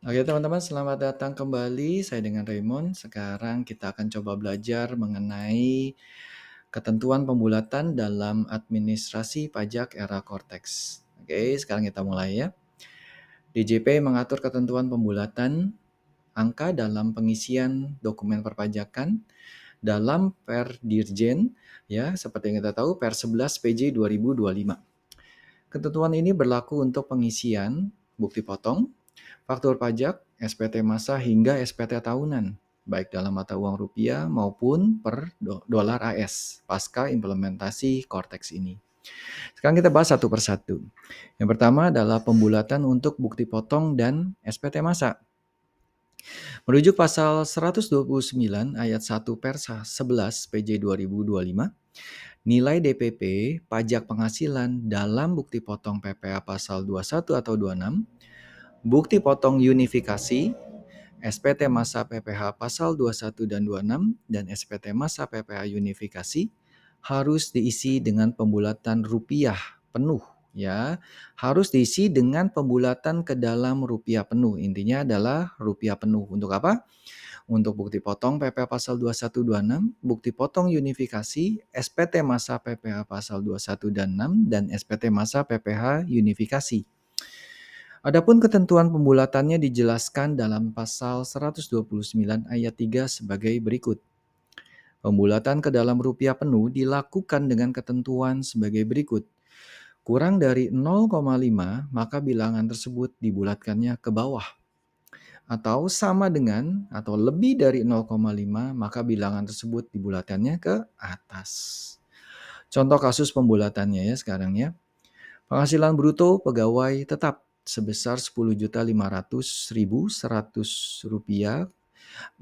Oke teman-teman, selamat datang kembali. Saya dengan Raymond. Sekarang kita akan coba belajar mengenai ketentuan pembulatan dalam administrasi pajak era Cortex. Oke, sekarang kita mulai ya. DJP mengatur ketentuan pembulatan angka dalam pengisian dokumen perpajakan dalam Per Dirjen, ya, seperti yang kita tahu Per 11 PJ 2025. Ketentuan ini berlaku untuk pengisian bukti potong, faktur pajak, SPT masa hingga SPT tahunan, baik dalam mata uang rupiah maupun per dolar AS, pasca implementasi Cortex ini. Sekarang kita bahas satu persatu. Yang pertama adalah pembulatan untuk bukti potong dan SPT masa. Merujuk pasal 129 ayat 1 per 11 PJ 2025, nilai DPP pajak penghasilan dalam bukti potong PPA pasal 21 atau 26, bukti potong unifikasi, SPT masa PPh pasal 21 dan 26, dan SPT masa PPh unifikasi harus diisi dengan pembulatan rupiah penuh, ya. Harus diisi dengan pembulatan ke dalam rupiah penuh. Intinya adalah rupiah penuh. Untuk apa? Untuk bukti potong PPh pasal 21 26, bukti potong unifikasi, SPT masa PPh pasal 21 dan 6, dan SPT masa PPh unifikasi. Adapun ketentuan pembulatannya dijelaskan dalam pasal 129 ayat 3 sebagai berikut. Pembulatan ke dalam rupiah penuh dilakukan dengan ketentuan sebagai berikut. Kurang dari 0,5 maka bilangan tersebut dibulatkannya ke bawah. Atau sama dengan atau lebih dari 0,5 maka bilangan tersebut dibulatkannya ke atas. Contoh kasus pembulatannya ya sekarang ya. Penghasilan bruto pegawai tetap sebesar Rp10.500.100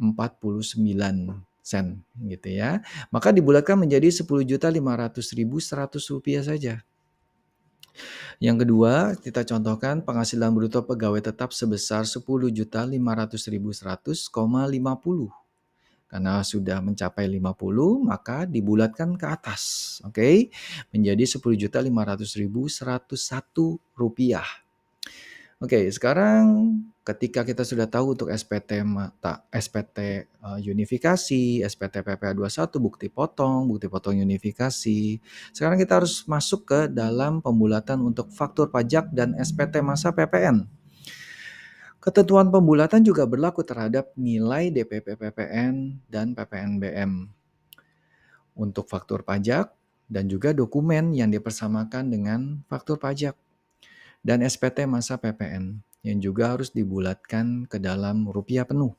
49 sen gitu ya. Maka dibulatkan menjadi Rp10.500.100 saja. Yang kedua, kita contohkan penghasilan bruto pegawai tetap sebesar Rp10.500.100,50. Karena sudah mencapai 50, maka dibulatkan ke atas, oke? Menjadi Rp10.500.101. Oke, sekarang ketika kita sudah tahu untuk SPT mata, SPT unifikasi, SPT PPh 21, bukti potong unifikasi. Sekarang kita harus masuk ke dalam pembulatan untuk faktur pajak dan SPT masa PPN. Ketentuan pembulatan juga berlaku terhadap nilai DPP PPN dan PPNBM untuk faktur pajak dan juga dokumen yang dipersamakan dengan faktur pajak dan SPT masa PPN yang juga harus dibulatkan ke dalam rupiah penuh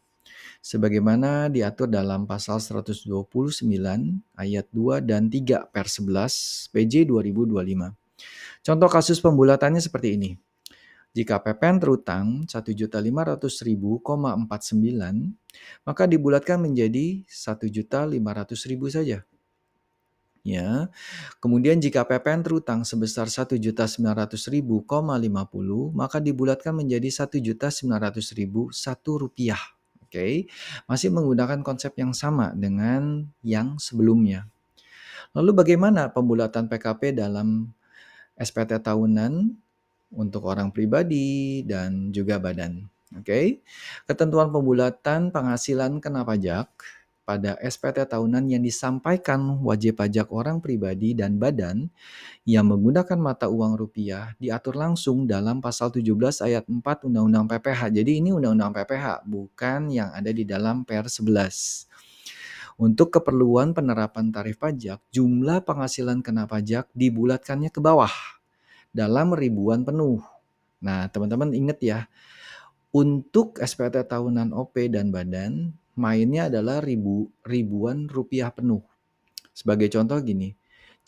sebagaimana diatur dalam pasal 129 ayat 2 dan 3 per 11 PJ 2025. Contoh kasus pembulatannya seperti ini. Jika PPN terutang Rp1.500.000,49, maka dibulatkan menjadi Rp1.500.000 saja. Ya. Kemudian jika PPN terutang sebesar Rp1.900.000,50, maka dibulatkan menjadi Rp1.900.001. Oke. Masih menggunakan konsep yang sama dengan yang sebelumnya. Lalu bagaimana pembulatan PKP dalam SPT tahunan untuk orang pribadi dan juga badan? Oke. Ketentuan pembulatan penghasilan kena pajak pada SPT tahunan yang disampaikan wajib pajak orang pribadi dan badan yang menggunakan mata uang rupiah diatur langsung dalam pasal 17 ayat 4 Undang-Undang PPh. Jadi ini Undang-Undang PPh, bukan yang ada di dalam Per 11. Untuk keperluan penerapan tarif pajak, jumlah penghasilan kena pajak dibulatkannya ke bawah dalam ribuan penuh. Nah, teman-teman ingat ya, untuk SPT tahunan OP dan badan, mainnya adalah ribuan rupiah penuh. Sebagai contoh gini,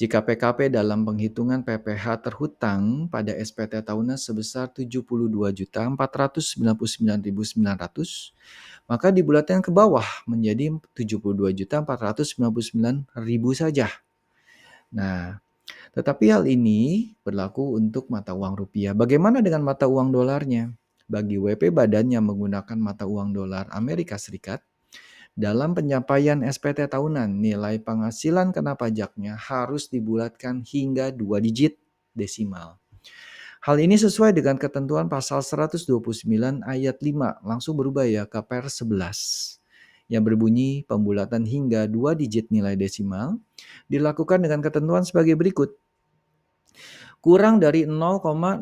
jika PKP dalam penghitungan PPh terhutang pada SPT tahunan sebesar Rp72.499.900, maka dibulatkan ke bawah menjadi Rp72.499.000 saja. Nah, tetapi hal ini berlaku untuk mata uang rupiah. Bagaimana dengan mata uang dolarnya? Bagi WP badan yang menggunakan mata uang dolar Amerika Serikat, dalam penyampaian SPT tahunan, nilai penghasilan kena pajaknya harus dibulatkan hingga 2 digit desimal. Hal ini sesuai dengan ketentuan pasal 129 ayat 5, langsung berubah ya ke per 11 yang berbunyi pembulatan hingga 2 digit nilai desimal dilakukan dengan ketentuan sebagai berikut. Kurang dari 0,005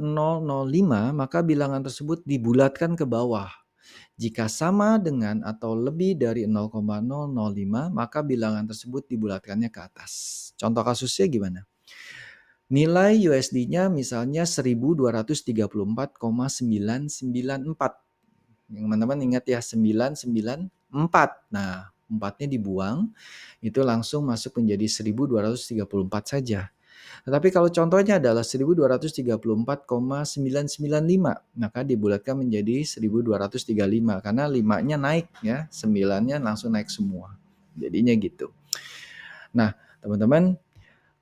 maka bilangan tersebut dibulatkan ke bawah. Jika sama dengan atau lebih dari 0,005 maka bilangan tersebut dibulatkannya ke atas. Contoh kasusnya gimana? Nilai USD-nya misalnya 1234,994. Yang teman-teman ingat ya 994. Nah, 4-nya dibuang, itu langsung masuk menjadi 1234 saja. Tetapi kalau contohnya adalah 1234,995, maka dibulatkan menjadi 1235 karena 5-nya naik ya, 9-nya langsung naik semua. Jadinya gitu. Nah, teman-teman,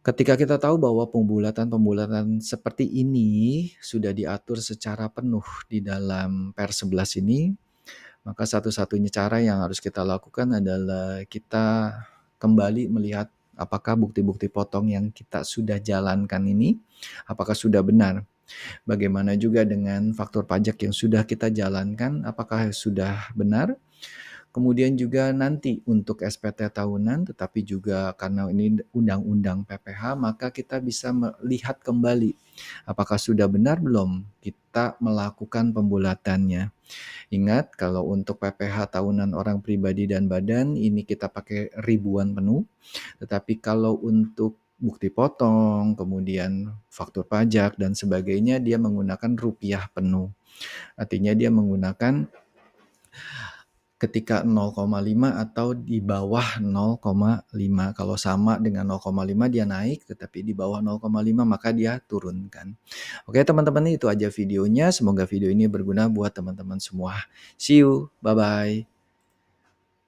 ketika kita tahu bahwa pembulatan-pembulatan seperti ini sudah diatur secara penuh di dalam per 11 ini, maka satu-satunya cara yang harus kita lakukan adalah kita kembali melihat apakah bukti-bukti potong yang kita sudah jalankan ini, apakah sudah benar. Bagaimana juga dengan faktur pajak yang sudah kita jalankan, apakah sudah benar. Kemudian juga nanti untuk SPT tahunan, tetapi juga karena ini undang-undang PPh, maka kita bisa melihat kembali apakah sudah benar belum kita melakukan pembulatannya. Ingat, kalau untuk PPh tahunan orang pribadi dan badan, ini kita pakai ribuan penuh. Tetapi kalau untuk bukti potong, kemudian faktur pajak, dan sebagainya, dia menggunakan rupiah penuh. Artinya dia menggunakan ketika 0,5 atau di bawah 0,5. Kalau sama dengan 0,5 dia naik, tetapi di bawah 0,5 maka dia turunkan. Oke teman-teman, itu aja videonya. Semoga video ini berguna buat teman-teman semua. See you, bye-bye.